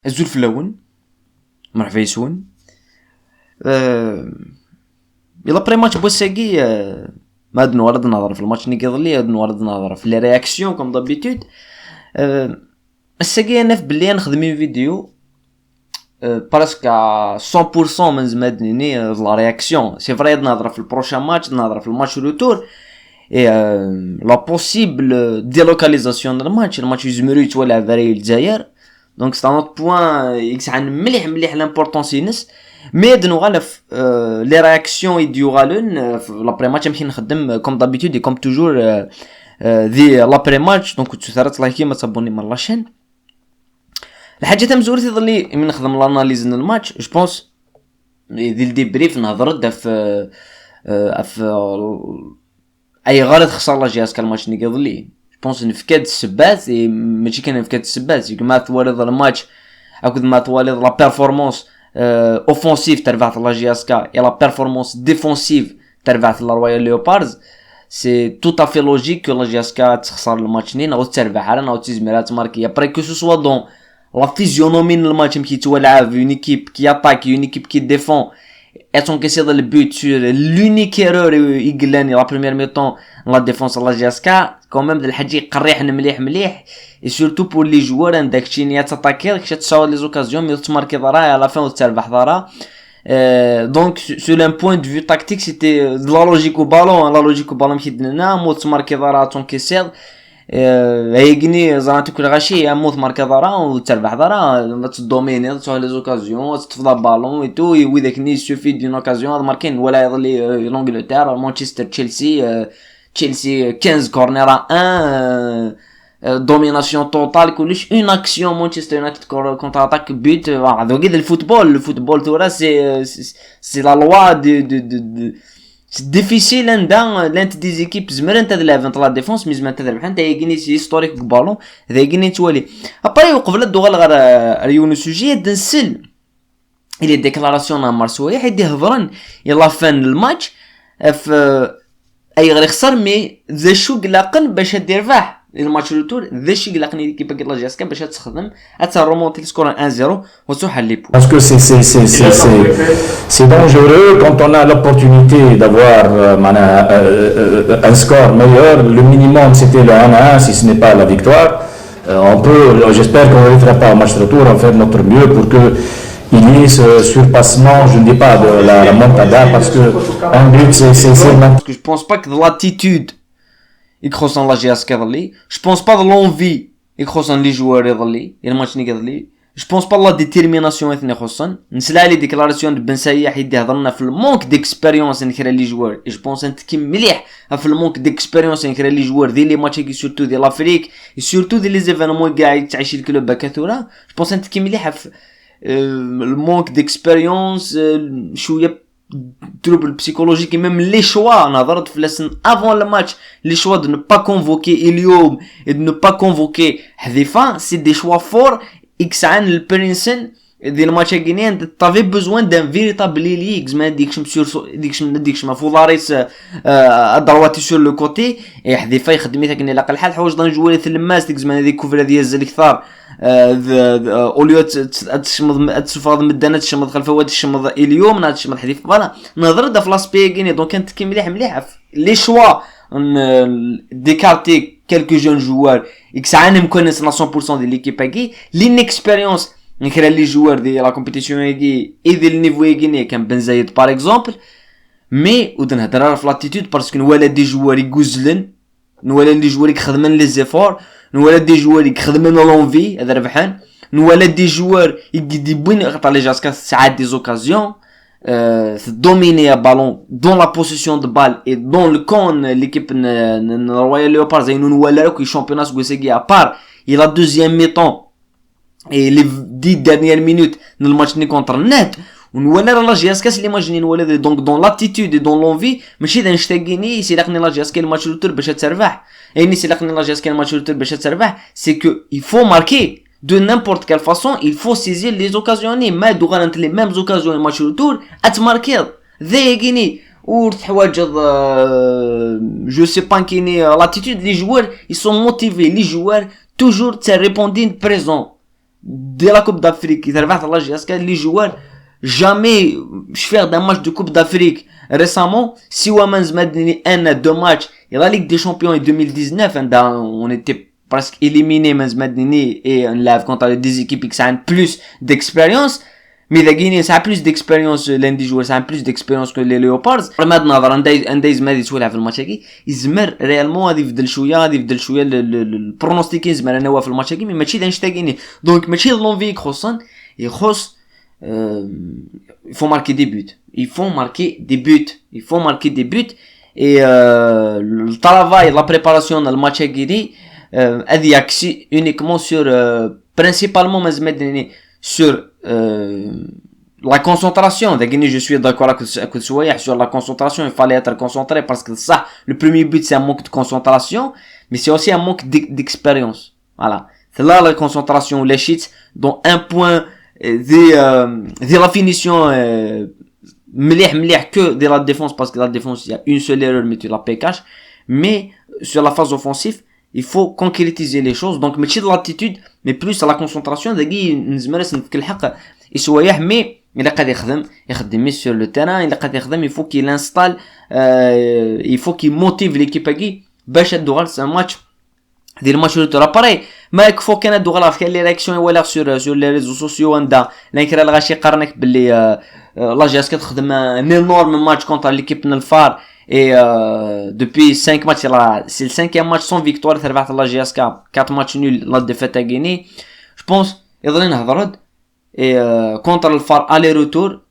الزول في الاول مرحبا يسون. يلا بري ماتش بوساكي ما عاد نورد نهضر في الماتش اللي كيظلي، عاد نورد نهضر في لي رياكسيون كوم دابيتود. الساكي انا في بلي نخدم فيديو براسك 100% من زمادني لا رياكسيون. سي فري نهضر في البروشان ماتش، نهضر في الماتش روتور اي لا بوسيبل ديلوكاليزاسيون ديال الماتش يزمرو يتولع فري الجزائر. دونك سي ان اوت بوين يكسعن مليح لامبورطونس ينس. مي دنو غالف لي رياكسيون يديو غالون لابري ماتش نمشي نخدم كوم دابيتود كوم توجور ذي لابري ماتش. دونك تثارت لايكي ما تصابوني من لاشين. الحاجه تاع مزورتي ظلي من نخدم لاناليز ديال الماتش جو بونس ديال ديبريف نهضر في اي غلط خسر لا جهاز كان الماتش اللي كيظلي. جو بونس نفكاد السبات ماشي كان نفكاد السبات كما توالد الماتش اكد ما توالد لا بيرفورمانس اوفونسيف تربعت لا جي اس كا اي لا بيرفورمانس ديفونسيف تربعت لا رويال ليوباردز. سي تو افي لوجيك كو لا جي اس كا تخسر الماتش نين او تربح على او تزميرات ماركيه بري كو سوا دون لا فيزيونومي ديال الماتش كي تولع في اون ايكيب كي اتاك اون ايكيب كي ديفون اتون كيسي دو البوت سور لونيك ايرور يقلاني لا بريمير ميطون لا ديفونس لا جي اس كا كوميم د الحاج يقريحنا مليح اي سورتو بور لي جوار عندك شي نيات تاتاكي كش تصاور لي زوكازيون مي تماركي ضرا على فين وتربح ضرا. دونك سو لان بوين دو فيو تاكتيك سيتي لا لوجيك او بالون لا لوجيك او بالون كيدنا مو تماركي ضرا تون كيسير هيغني زراتو كل غاشي موت ماركا ضرا وتربح ضرا تدوميني تصاور لي زوكازيون تفضل بالون اي تو وي داك ني سوفي دون اوكازيون ماركين ولا يضلي لونجلتير مانشستر تشيلسي 15 كورنر 1 دوميناسيون توتال كلش اون اكسيون مانشستر يونايتد كونتر اتاك بيت. هذا كيد الفوتبول تورا سي لا لوا دو ديفيسيل عندها لانت دي زيكيب زمر انت لافنت لا ديفونس ميزما انت تربح انت يغني سي هيستوريك بالون هذا يغني توالي ابري وقبل دوغال غير ريون سوجي دنسل الى ديكلاراسيون مارسوي حيدي هضرن يلا فان الماتش في اي غير يخسر مي ذا شو قلاقن باش تربح الماتش روتور ذا شي قلاقني كيف قال لا جاسكا باش تخدم حتى رومونتي سكور 1-0 وتروح لي بو parce que c'est dangereux quand on a l'opportunité d'avoir un score meilleur. Le minimum c'était le 1-1 si ce n'est pas la victoire. On peut, j'espère qu'on ne réussira pas au match retour à faire notre mieux pour que il y ait ce surpassement, je ne dis pas de la montada parce que un but c'est parce que je pense pas que de l'attitude يخصن لا جي اس كيظلي. جو بونس با د لونفي يخصن لي جوار يظلي الماتش ني كيظلي. جو بونس با لا ديتيرميناسيون اثني يخصن نسلا لي ديكلاراسيون بن سياح يدي هضرنا في المونك ديكسبيريونس نكرا لي جوار. جو بونس انت كي مليح في المونك ديكسبيريونس نكرا لي جوار ديال لي ماتش كي سورتو ديال لافريك سورتو ديال لي زيفينمون كاع تعيش الكلوب كثوره. جو بونس انت كي مليح في المونك ديكسبيريونس شويه trouble psychologique et même les choix نظرت في لسن avant le match les choix de ne pas convoquer اليوم et de ne pas convoquer حذيفة c'est des choix forts يكسعن البرنسن ديال الماتش الجيني t'avais besoin d'un véritable league ما ديكش ما فولاريس ضرواتي sur le côté حذيفة يخدميتك اني لاقى الحال حوايج ضن جوالي الماس ديك زمان هذيك كوفرا ديال الزل كثار اوليو تشمض تشفاض مدانات تشمض خلف واد تشمض اليوم ناد تشمض حديث فوالا نظر دا في لاسبي كيني دونك كانت كي مليح لي شوا ديكارتي كالكو جون جوار يكسعان مكونس 100% ديال ليكيب كي لين اكسبيريونس نكرا لي جوار ديال لا كومبيتيسيون كي اي ديال النيفو كيني كان بن زايد باغ اكزومبل مي ودن هضر في لاتيتود باسكو نوالا دي جوار يغوزلن نوالا دي جوار يخدمن لي زيفور نوالا دي جوار يخدمن لونفي هذا ربحان نوالا دي جوار يدي بوين يقطع لي جاسكا ساعات دي زوكازيون دوميني بالون دون لا بوسيسيون دو بال اي دون لو كون ليكيب رويال ليوباردز نوالا راكو شامبيوناس غوسيغي ابار اي لا دوزيام ميطون اي لي 10 دانيير مينوت من الماتش ني كونتر نات ونوالا لا جياسكا سي ليماجيني نوالا دونك دون لاتيتود اي دون لونفي ماشي دا نشتاقيني سيلاقني لا جياسكا الماتش روتور باش تربح يعني سيلاقني لا جياسكا الماتش روتور باش تربح سي كو il faut marquer de n'importe quelle façon il faut saisir les occasions ما دوغان انت لي ميم اوكازيون الماتش روتور اتماركير ذايقيني وتحوايج جو سي با كيني لاتيتود لي جوار ils sont motivés les joueurs toujours te répondent présent de la Coupe d'Afrique تربحت la GSK les joueurs jamais faire d'un match de Coupe d'Afrique récemment si Ouaman Zmadini 1-2 matchs et la Ligue des Champions en 2019 on était presque éliminé Zmadini et on l'a contre des équipes qui ont plus d'expérience mais la Guinée ça a plus d'expérience l'un des joueurs ça a plus d'expérience que les Leopards رماد نظر عندي زمادي تولع في الماتش هكي يزمر ريالمون غادي يفضل شويه البرونوستيكين زمر انا هو في الماتش هكي ماشي داك نشتاقيني دونك ماشي لونفي خصوصا يخص il faut marquer des buts et le travail la préparation dans le match هكي هذه axé uniquement sur principalement مزمدني sur la concentration. Je suis d'accord avec Souaïa sur la concentration. Il fallait être concentré parce que ça, le premier but, c'est un manque de concentration, mais c'est aussi un manque d'expérience. Voilà. C'est là la concentration, les sheets, dont un point de la finition, مليح que de la défense, parce que la défense, il y a une seule erreur, mais tu la pécaches. Mais sur la phase offensive, il faut concrétiser les choses donc ماشي de l'attitude mais plus à la concentration دقي نزمرس نفك الحق يسويح مي الا قاعد يخدم sur le terrain الا قاعد يخدم il faut qu'il installe il faut qu'il motive l'équipe هكي باش الدوغال c'est un match دير ماتش راه باراي ما يكفو كان الدوغال كاين لي رياكسيون ولا sur les réseaux sociaux عندها لكن راه غاشي يقارنك باللي لا جي اس كتخدم un énorme match contre l'équipe نلفار et depuis 5 matchs c'est le 5e match sans victoire تربحت la GSK 4 matchs nuls la défaite à Guinée je pense يظل نهضر et contre le phare aller-retour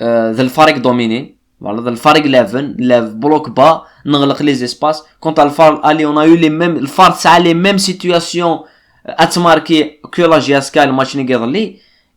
ذا الفريق دوميني voilà ذا الفريق ليف بلوك با نغلق les espaces contre le phare aller on a eu les mêmes le phare ça a les mêmes situations à te marquer que la GSK le match نقدر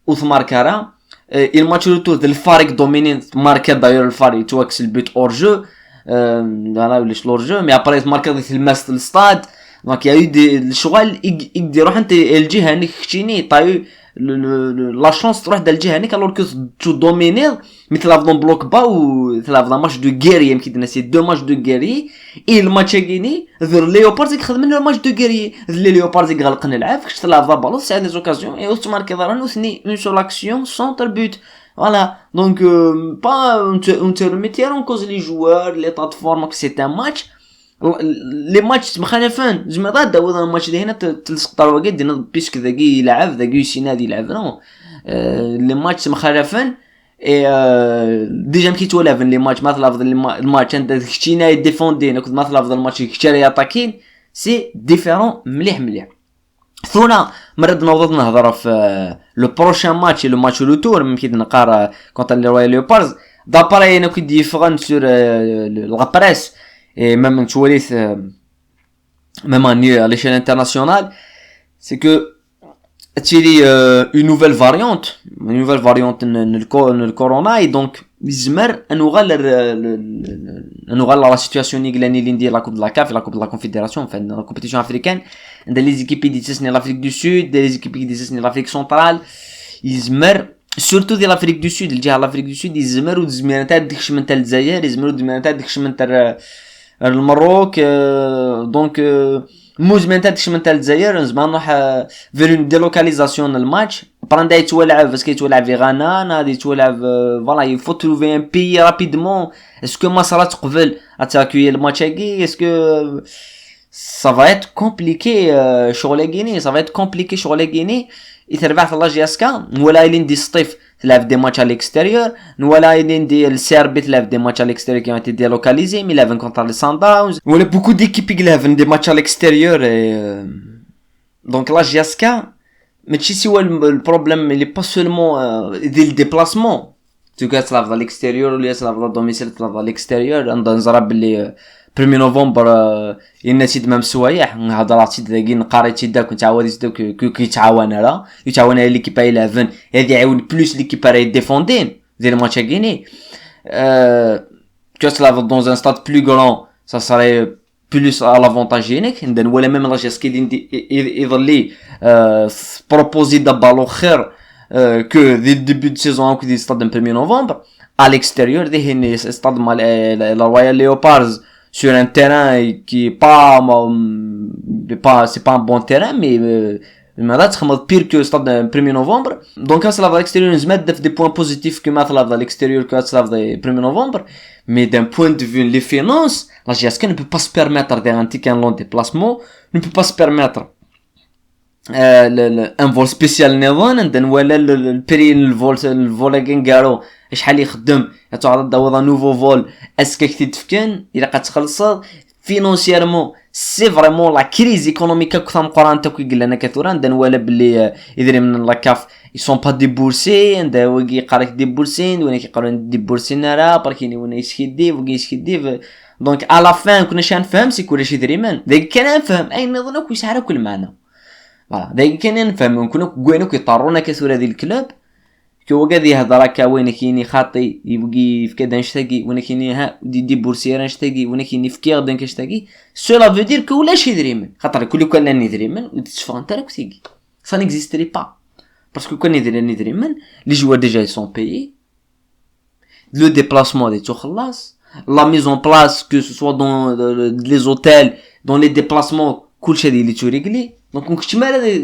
وثماركارا et le match retour ذا الفريق دوميني marqué d'ailleurs le phare يتوكس البيت hors jeu انا ولاش لور جو مي ابري ماركا ديك الماس الستاد دونك يا دي الشغل يروح انت الجهه هنيك كشيني طاي لا شانس تروح دا الجهه هنيك الوغ كو تو دومينير مثل افضل بلوك با و مثل افضل ماتش دو غيري يمكن دنا سي دو ماتش دو غيري اي الماتش كيني ذر ليوبارز يخدم لنا الماتش دو غيري لي ليوبارز يغلق نلعب كشت لافضل بالو سي دي اوكازيون اي اوت ماركي ضران وثني اون سول اكسيون سونتر بوت. Voilà, donc pas on te remettre en cause les joueurs, l'état de forme que c'est un match. Les matchs مخالفين زعما غادا هذا الماتش اللي هنا تلصق الوقت دينا بيسك ذاكي يلعب ذاكي سينادي يلعب نو لي ماتش مخالفين ديجا كي تولافن لي ماتش مثلا افضل الماتش انت كشينا ديفوندين كنت مثلا افضل الماتش كشري ياتاكين سي ديفيرون مليح ثونا مرد نوض نهضر في لو بروشان ماتش لو ماتش روتور ممكن نقرا كونت لي رويال ليوبارز دابري انا كنت ديفرون سور لا بريس اي ميم توليت ميم à l'échelle internationale c'est que تشيري une nouvelle variante le corona et donc يزمر انو غير لا سيتوياسيون نيغلاني اللي ندير لا كوب لا كاف لا كوب لا كونفيدراسيون في لا كومبيتيسيون افريكان عند لي زيكيب دي تسني لافريك دو سود دي زيكيب دي تسني لافريك سنترال يزمر سورتو دي لافريك دو سود الجهه لافريك دو سود يزمر ودزمير تاع ديكش من تاع الجزائر يزمر ودزمير تاع ديكش من تاع المروك دونك موزمن تاع ديكش من تاع الجزائر زعما نروح فير اون ديلوكاليزاسيون الماتش براندا يتولعب باسكو يتولعب في غانا غادي يتولعب فوالا يفو تروفي ان بي رابيدمون اسكو ما صرات قبل اتاكوي الماتش هكي اسكو ça va être compliqué شغل غيني ça va être compliqué شغل غيني يتربع في لا جي اس كا ولا اللي ندي سطيف تلعب دي ماتش على الاكستيريور ولا اللي ندي السيربي تلعب دي ماتش على الاكستيريور كي انت ديلوكاليزي مي لافن كونتر لي سان داونز ولا بوكو ديكيب يلعبن دي ماتش على الاكستيريور دونك لا جي اس كا ماشي سوا البروبليم اللي با سولمون ديال الديبلاسمون تو كتلعب على الاكستيريور ولا تلعب على دوميسيل تلعب على الاكستيريور نظرا باللي 1 نوفمبر الناس يدمم سوايح هضرات داكي نقاريت دا كنت عاودت كيتعاون راه يتعاون ليكيب اي11 هذه عاون بلوس ليكيب راهي ديفوندين ديال ماتش غيني كتلعب دون ان ستاد بلو غران سا ساري بلوس à l'avantage هناك ندير ولا ميم لا جيسكي يظلي بروبوزي دا بالو خير كو دي ديبي دو سيزون كو دي ستاد 1 نوفمبر à l'extérieur دي هني ستاد مال لا رويال ليوبارز sur un terrain qui est pas c'est pas un bon terrain mais ماذا تخمض بير كو ستاد 1 نوفمبر دونك اصلا في الاكستيريور نزمد في دي بوين بوزيتيف كما في الاكستيريور كو اصلا في 1 نوفمبر مي دان بوين دو فيو لي فينانس لا GSK ne peut pas se permettre d'un ticket en long déplacement, ne peut pas se permettre un vol spécial نظن ندن ولا البري الفول كنقالو شحال يخدم تعرض داوضا نوفو فول اسكا كتي تفكن الا قتخلص فينونسيرمون سي فريمون لا كريز ايكونوميك كثر مقارنه تاكو قال لنا كثورا ندن ولا بلي يدري من لاكاف ils sont pas déboursés ندا وكي قارك ديبورسين ولا كيقراو ديبورسين راه بركيني ونا يسكيدي وكي يسكيدي دونك على فان كنا شان نفهم سي كلشي دريمان داك كان نفهم اي نظن كو يسعر كل معنا فوالا داك كان نفهم كنا كوينو كيطرونا كثور هذه الكلوب كو غادي يهضر هكا وين كايني خاطي يبقي في كذا نشتاقي وين كايني ها دي بورسير نشتاقي وين كايني في كير دنك نشتاقي سولا فو دير كو ولاش يدريمن خاطر كل كان ندريمن وتشفى انت راك تيجي سا نيكزيستري با باسكو كان ندريمن لي جوار ديجا سون بايي لو ديبلاسمون دي تو خلاص la mise en place que ce soit dans les hôtels dans les déplacements كلشي اللي توريغلي دونك نكتم على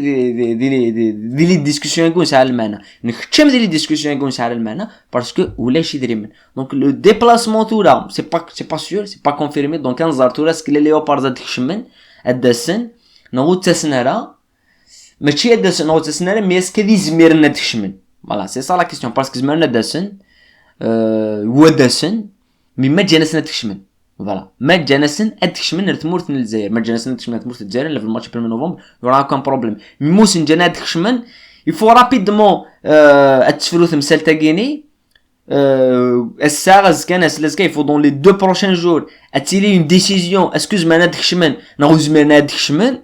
دي لي ديسكوسيون يكون ساعه المعنى نكتم دي لي ديسكوسيون يكون ساعه المعنى باسكو ولاش يدري من دونك لو ديبلاسمون تورا سي با سور سي با كونفيرمي دونك كنزار تورا سكلي ليوبارد هاد الشمن ادسن نغو تسنرا ماشي ادسن نغو تسنرا مي اسكو دي زميرنا تشمن فوالا سي سا لا كيسيون باسكو زميرنا دسن هو دسن مي ما جانسنا تكشمن فوالا ما جانسن اتكشمن رتمورت من الجزائر ما جانسن تكشمن رتمورت الجزائر لا في الماتش 1 نوفمبر يورا كان بروبليم مي موسن جانا تكشمن يفو رابيدمون اتفلوث مسال تاكيني الساغز كان اسلاسكا يفو دون لي دو بروشين جور اتيلي اون ديسيزيون اسكو زعما تكشمن نغو زعما تكشمن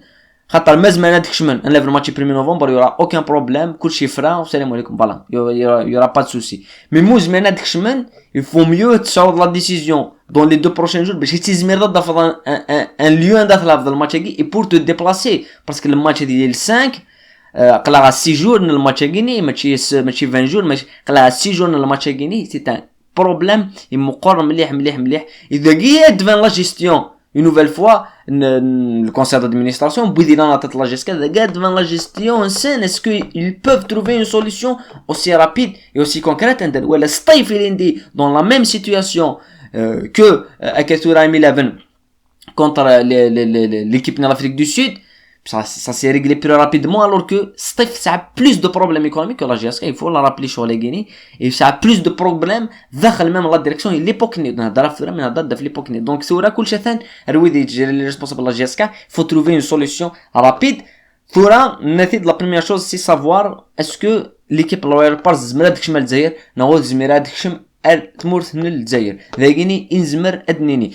خاطر ما زعما تكشمن انا في الماتش 1 نوفمبر يورا اوكان بروبليم كلشي فرا والسلام عليكم فوالا يورا با سوسي مي مو زعما تكشمن il faut mieux تصاوب لا ديسيزيون dans les 2 prochains jours باش تزمير ضد ان ليو داخل في الماتش اي بور تو ديبلاسي باسكو الماتش ديال 5 قلا 6 جور من الماتش كيني ماشي 20 جور ماشي قلا 6 جور من الماتش كيني سي ان بروبليم يمقر مليح اذا جي دفان لا جيستيون une nouvelle fois le conseil d'administration بيدي لنا تاع لا جيسكا اذا devant la gestion سين est-ce que ils peuvent trouver une solution aussi rapide et aussi concrète ولا ستايف اللي dans la même situation que Akatura 2011 contre l'équipe de l'Afrique du Sud ça s'est réglé plus rapidement alors que Steph ça a plus de problèmes économiques que la GSK il faut la rappeler sur les Guinées et ça a plus de problèmes داخل même la direction l'époque نهضر في من هذا في l'époque donc c'est كل شيء ثاني رويدي les responsables de la GSK faut trouver une solution rapide ثورا نتيجة la première chose c'est savoir est-ce que l'équipe Royal Pars زمرات كشمال الجزائر نغوض زمرات كشم تمورت من الجزائر ذاكيني انزمر ادنيني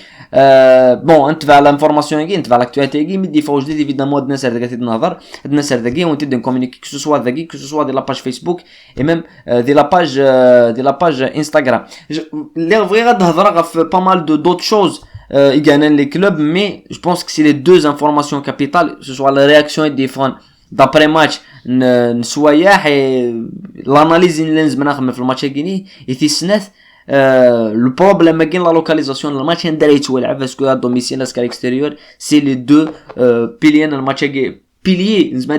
بون انت على الانفورماسيون كي انت على الاكتواليتي كي مدي فوق جديد ايفيدامون عندنا سير داك النهار عندنا سير داكي وانت دون كومونيكي كو سوسوا داكي كو سوسوا دي لاباج فيسبوك اي ميم دي لاباج انستغرام لي فغي غنهضر في با مال دو دوت شوز également les clubs mais je pense que c'est les 2 informations capitales ce soit la réaction des fans d'après match نسوايا l'analyse اللي لازم نخدم في الماتش كيني يتسنث le problème كاين لا لوكاليزاسيون الماتش ندير يتولع باسكو دوميسيل اسكا اكستيريور سي لي دو بيليان الماتش كي بيليي زعما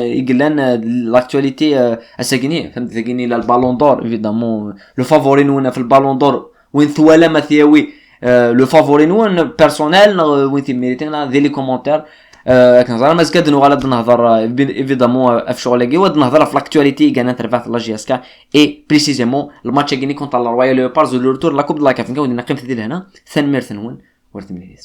يقلان لاكtualité اساكيني فهمت ثاكيني لا البالون دور ايفيدامون لو فافوري نونا في البالون دور وين ثوالا مثياوي لو فافوري نون بيرسونيل وين تيميريتينا دي لي كومونتير كنهضر مازال نغالط نهضر ايفيدامون في شغلي ود نهضر في لاكtualité كان ترفعت لا جي اس كا اي بريسيزيمون الماتش كيني كونتر لا رويال ليوبارز لو ريتور لا كوب لا كاف نكون نقيم في هنا ثان مير ثنون ورث مليس